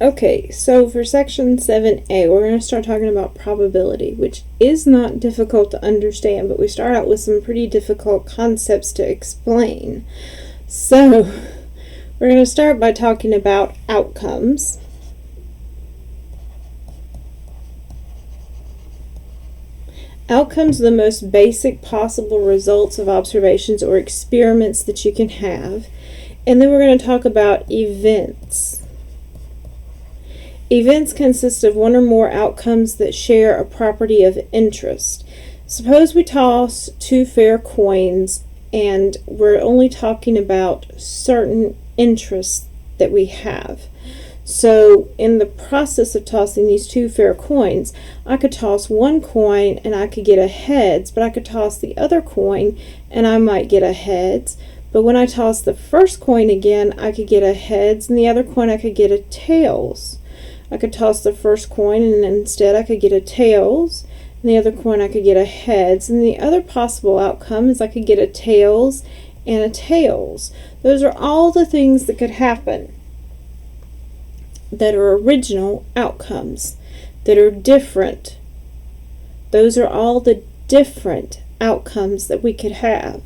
Okay, so for section 7a, we're going to start talking about probability, which is not difficult to understand, but we start out with some pretty difficult concepts to explain. So, we're going to start by talking about outcomes. Outcomes are the most basic possible results of observations or experiments that you can have. And then we're going to talk about events. Events consist of one or more outcomes that share a property of interest. Suppose we toss two fair coins and we're only talking about certain interests that we have. So in the process of tossing these two fair coins, I could toss one coin and I could get a heads, but I could toss the other coin and I might get a heads. But when I toss the first coin again, I could get a heads, and the other coin I could get a tails. I could toss the first coin and instead I could get a tails, and the other coin I could get a heads, and the other possible outcome is I could get a tails and a tails. Those are all the things that could happen that are original outcomes, that are different. Those are all the different outcomes that we could have.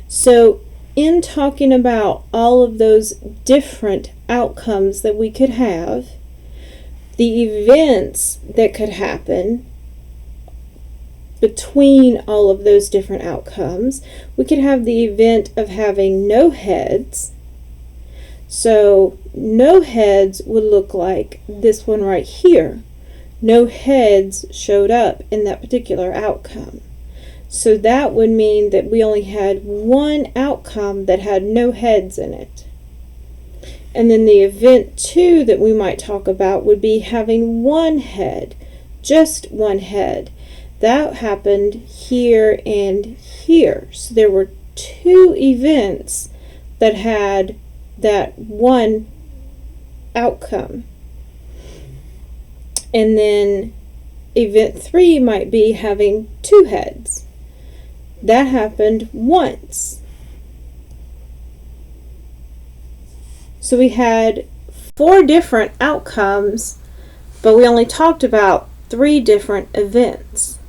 So in talking about all of those different outcomes that we could have, the events that could happen between all of those different outcomes, we could have the event of having no heads. So no heads would look like this one right here. No heads showed up in that particular outcome. So that would mean that we only had one outcome that had no heads in it. And then the event 2 that we might talk about would be having one head, just one head. That happened here and here. So there were two events that had that one outcome. And then event 3 might be having two heads. That happened once. So we had 4 different outcomes, but we only talked about 3 different events.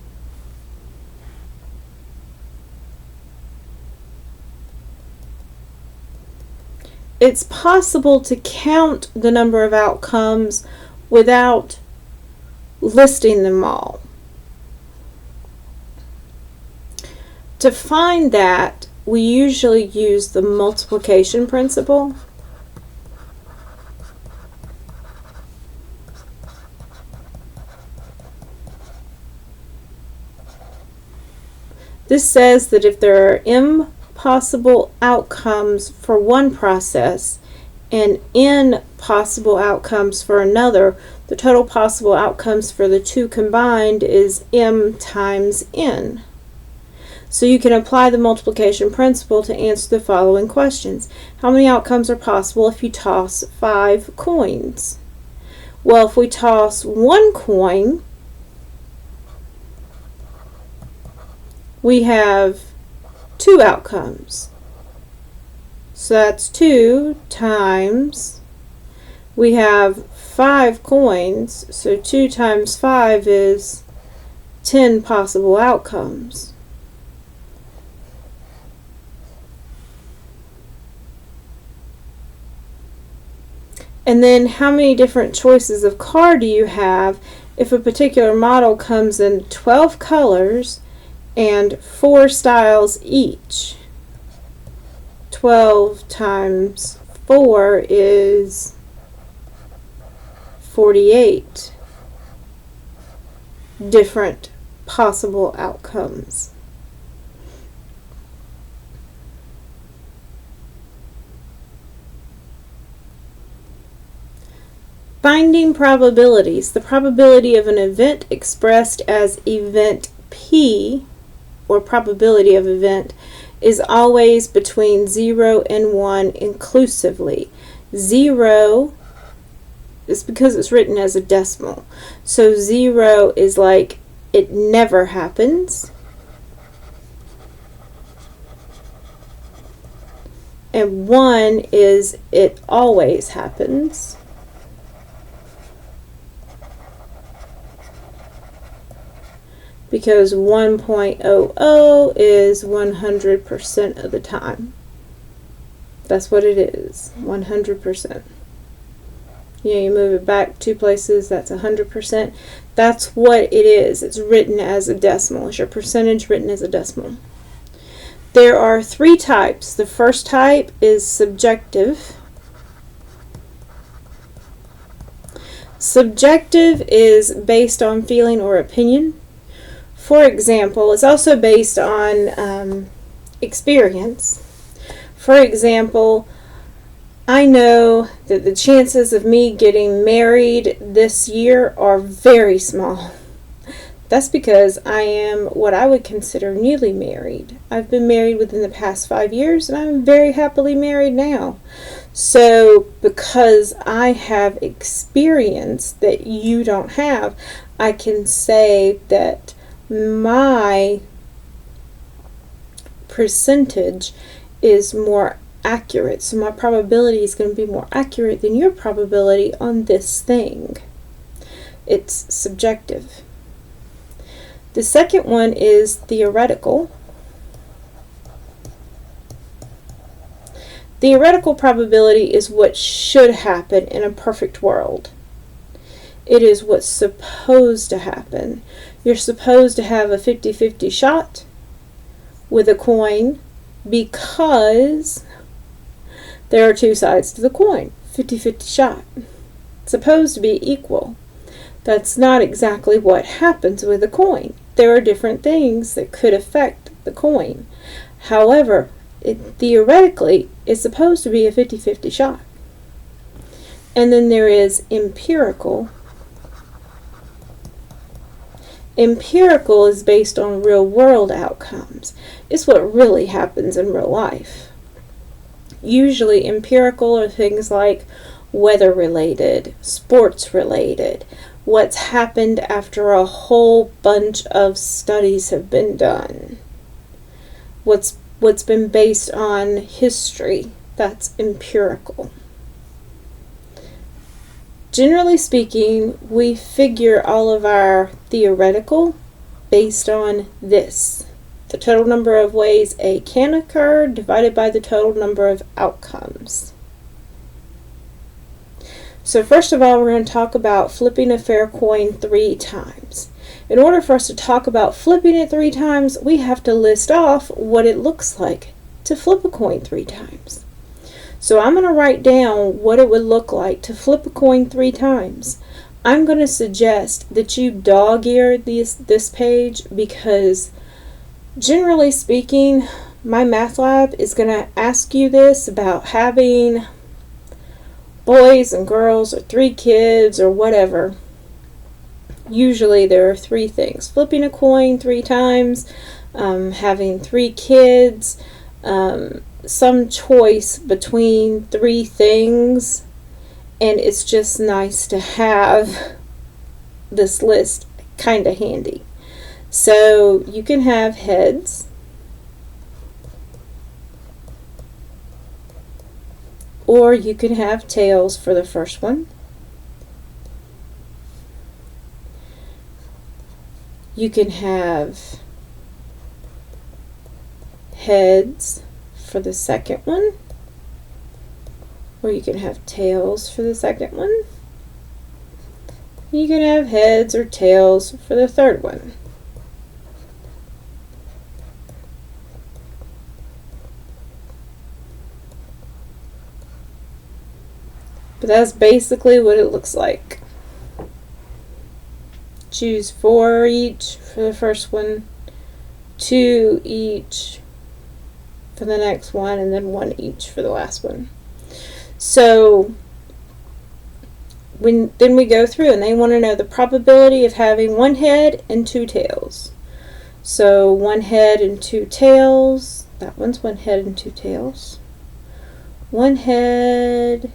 It's possible to count the number of outcomes without listing them all. To find that, we usually use the multiplication principle. This says that if there are m possible outcomes for one process and n possible outcomes for another, the total possible outcomes for the two combined is m times n. So you can apply the multiplication principle to answer the following questions. How many outcomes are possible if you toss 5 coins? Well, if we toss one coin, we have 2 outcomes. So that's 2 times, we have 5 coins, so 2 times 5 is 10 possible outcomes. And then how many different choices of car do you have if a particular model comes in 12 colors and 4 styles each? 12 times 4 is 48 different possible outcomes. Finding probabilities. The probability of an event expressed as event P, or probability of event, is always between 0 and 1 inclusively. 0 is because it's written as a decimal. So 0 is like it never happens. And 1 is it always happens. because 1.00 is 100% of the time. That's what it is, 100%. You move it back 2 places, that's 100%. That's what it is. It's written as a decimal. It's your percentage written as a decimal. There are 3 types. The first type is subjective. Subjective is based on feeling or opinion. For example, it's also based on experience. For example, I know that the chances of me getting married this year are very small. That's because I am what I would consider newly married. I've been married within the past 5 years, and I'm very happily married now. So because I have experience that you don't have, I can say that my percentage is more accurate. So my probability is going to be more accurate than your probability on this thing. It's subjective. The second one is theoretical. Theoretical probability is what should happen in a perfect world. It is what's supposed to happen. You're supposed to have a 50-50 shot with a coin because there are 2 sides to the coin. 50-50 shot. It's supposed to be equal. That's not exactly what happens with a coin. There are different things that could affect the coin. However, theoretically, it's supposed to be a 50-50 shot. And then there is empirical. Empirical is based on real world outcomes. It's what really happens in real life. Usually empirical are things like weather related, sports related, what's happened after a whole bunch of studies have been done. What's been based on history, that's empirical. Generally speaking, we figure all of our theoretical based on this. The total number of ways A can occur divided by the total number of outcomes. So first of all, we're going to talk about flipping a fair coin 3 times. In order for us to talk about flipping it 3 times, we have to list off what it looks like to flip a coin 3 times. So I'm going to write down what it would look like to flip a coin 3 times. I'm going to suggest that you dog-ear this page because generally speaking, my math lab is going to ask you this about having boys and girls or 3 kids or whatever. Usually there are 3 things. Flipping a coin 3 times, having 3 kids, some choice between 3 things, and it's just nice to have this list kind of handy. So you can have heads, or you can have tails for the first one. You can have heads for the second one, or you can have tails for the second one. You can have heads or tails for the third one. But that's basically what it looks like. Choose 4 each for the first one, 2 each for the next one, and then 1 each for the last one. So then we go through and they want to know the probability of having 1 head and 2 tails. So 1 head and 2 tails. That one's 1 head and 2 tails. 1 head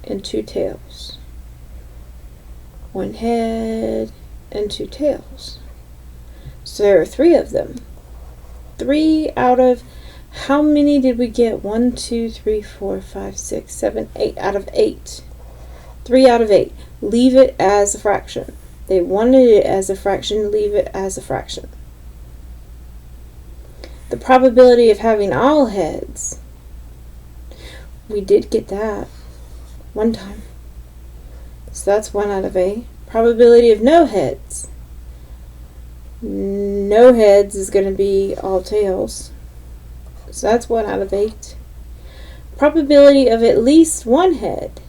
and 2 tails. 1 head and 2 tails. So there are 3 of them. 3 out of, how many did we get? 1, 2, 3, 4, 5, 6, 7, 8 out of 8. 3 out of 8. Leave it as a fraction. They wanted it as a fraction, leave it as a fraction. The probability of having all heads. We did get that one time. So that's 1 out of 8. Probability of no heads. No heads is going to be all tails. So that's 1 out of 8. Probability of at least one head.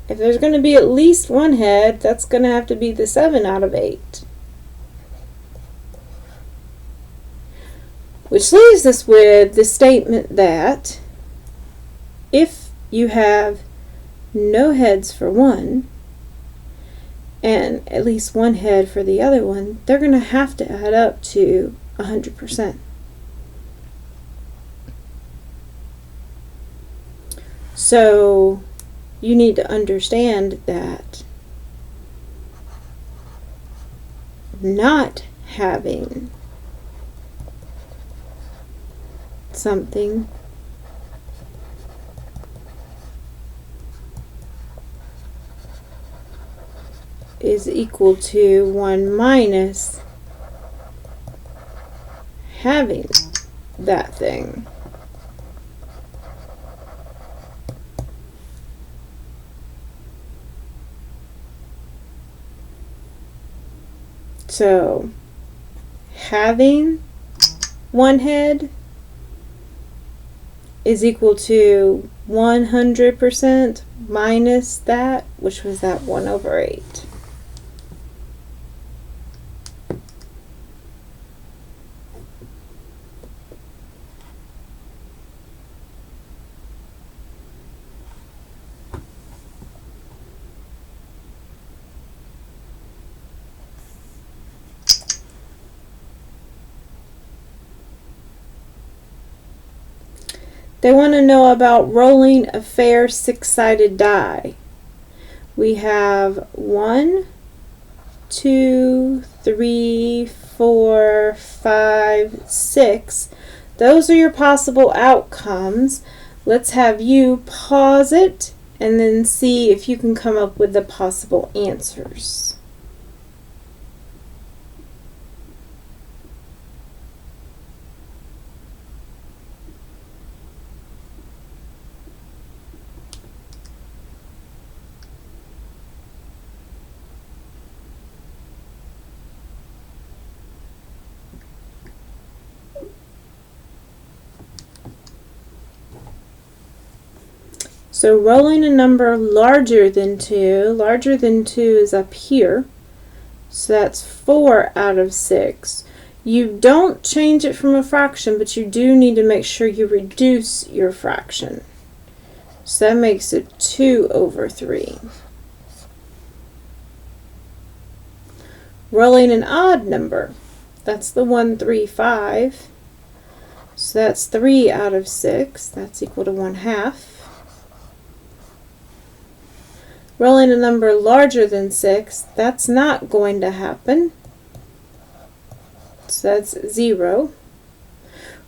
If there's going to be at least one head, that's going to have to be the 7 out of 8. Which leaves us with the statement that if you have no heads for one and at least one head for the other one, they're going to have to add up to 100%. So you need to understand that not having something is equal to 1 minus having that thing. So having one head is equal to 100% minus that, which was that 1 over 8. They want to know about rolling a fair 6-sided die. We have 1, 2, 3, 4, 5, 6. Those are your possible outcomes. Let's have you pause it and then see if you can come up with the possible answers. So rolling a number larger than 2 is up here. So that's 4 out of 6. You don't change it from a fraction, but you do need to make sure you reduce your fraction. So that makes it 2 over 3. Rolling an odd number, that's the 1, 3, 5. So that's 3 out of 6. That's equal to 1/2. Rolling a number larger than 6, that's not going to happen. So that's 0.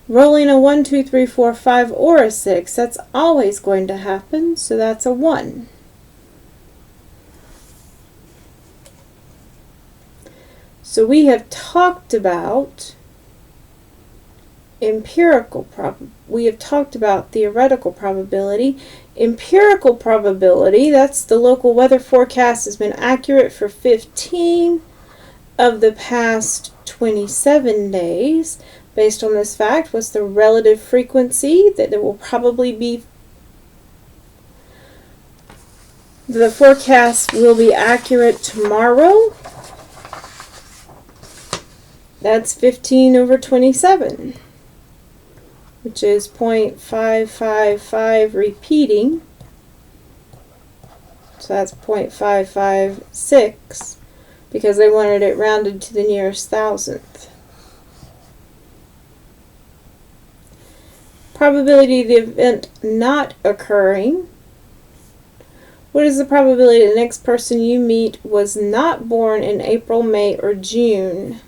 Rolling a 1, 2, 3, 4, 5, or a 6, that's always going to happen. So that's a 1. So we have talked about we have talked about theoretical probability. Empirical probability, that's the local weather forecast has been accurate for 15 of the past 27 days. Based on this fact, what's the relative frequency that there will probably be, the forecast will be accurate tomorrow? That's 15 over 27. Which is 0.555 repeating. So that's 0.556 because they wanted it rounded to the nearest thousandth. Probability of the event not occurring. What is the probability the next person you meet was not born in April, May, or June?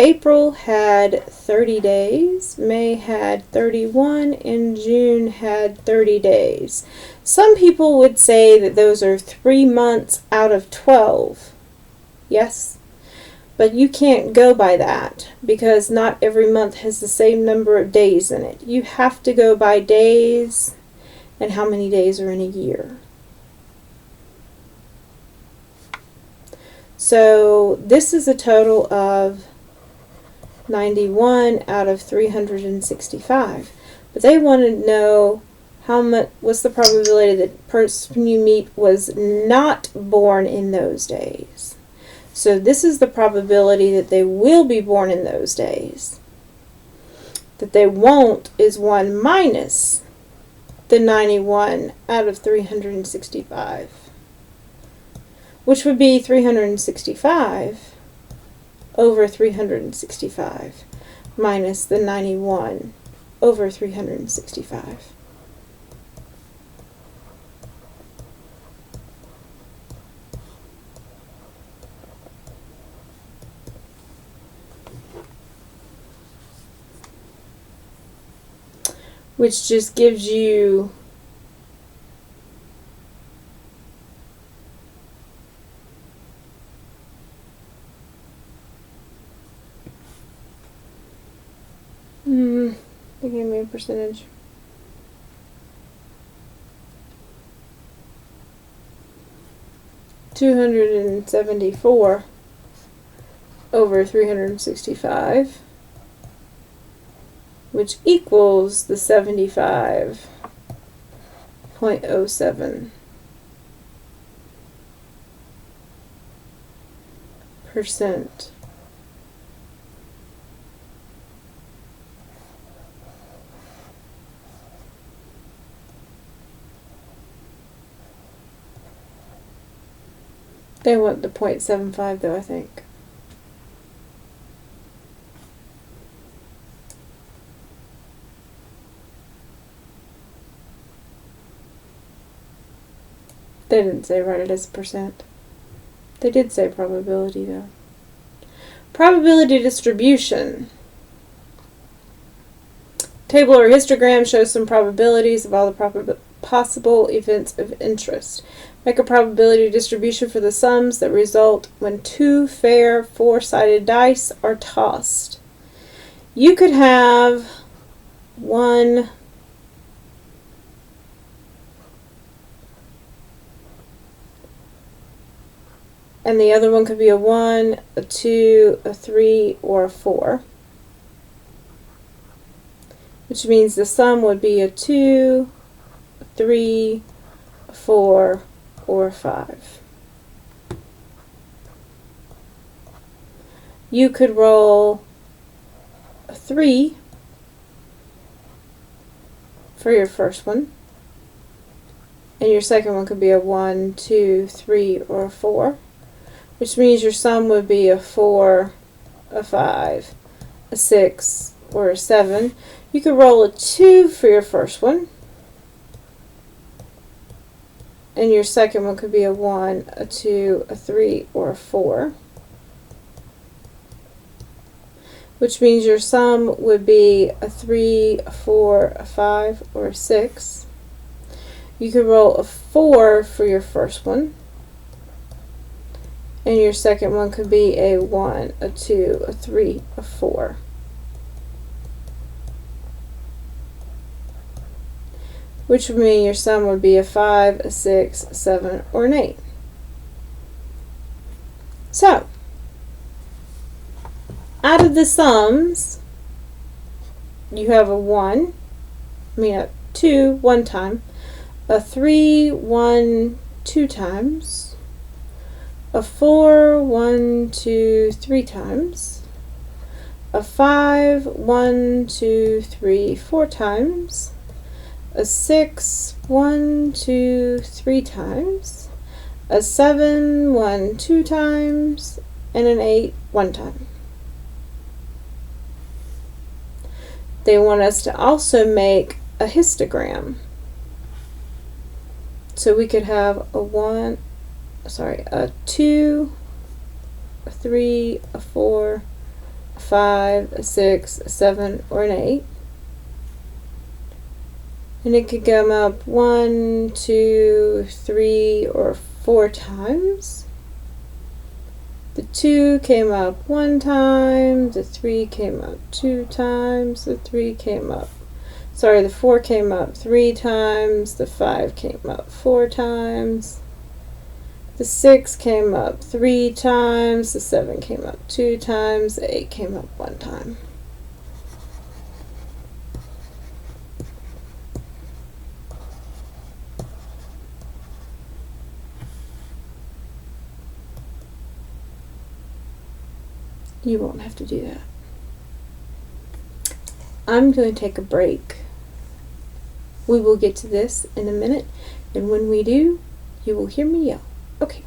April had 30 days, May had 31, and June had 30 days. Some people would say that those are 3 months out of 12. Yes, but you can't go by that because not every month has the same number of days in it. You have to go by days and how many days are in a year. So this is a total of 91 out of 365. But they want to know what's the probability that the person you meet was not born in those days. So this is the probability that they will be born in those days. That they won't is 1 minus the 91 out of 365, which would be 365 over 365 minus the 91 over 365. Which just gives you they gave me a percentage. $274 over 365, which equals the 75.07%. They want the 0.75 though, I think. They didn't say write it as a percent. They did say probability though. Probability distribution. Table or histogram shows some probabilities of all the possible events of interest. Make a probability distribution for the sums that result when 2 fair 4-sided dice are tossed. You could have one and the other one could be a 1, a 2, a 3, or a 4. Which means the sum would be a 2, a 3, a 4, or a 5. You could roll a 3 for your first one. And your second one could be a 1, 2, 3, or a 4. Which means your sum would be a 4, a 5, a 6, or a 7. You could roll a 2 for your first one. And your second one could be a 1, a 2, a 3, or a 4. Which means your sum would be a 3, a 4, a 5, or a 6. You could roll a 4 for your first one. And your second one could be a 1, a 2, a 3, a 4. Which would mean your sum would be a 5, a 6, a 7, or an 8. So, out of the sums, you have a 2 one time, a 3 1 2 times, a 4 1 2 3 times, a 5 1 2 3 4 times, a 6 1 2 3 times, a 7 1 2 times, and an 8 1 time. They want us to also make a histogram. So we could have a 2, a 3, a 4, 5, a 6, a 7, or an 8. And it could come up 1, 2, 3, or 4 times. The 2 came up 1 time, the 3 came up 2 times, the 4 came up 3 times, the 5 came up 4 times, the 6 came up 3 times, the 7 came up 2 times, the 8 came up 1 time. You won't have to do that. I'm going to take a break. We will get to this in a minute, and when we do, you will hear me yell. Okay.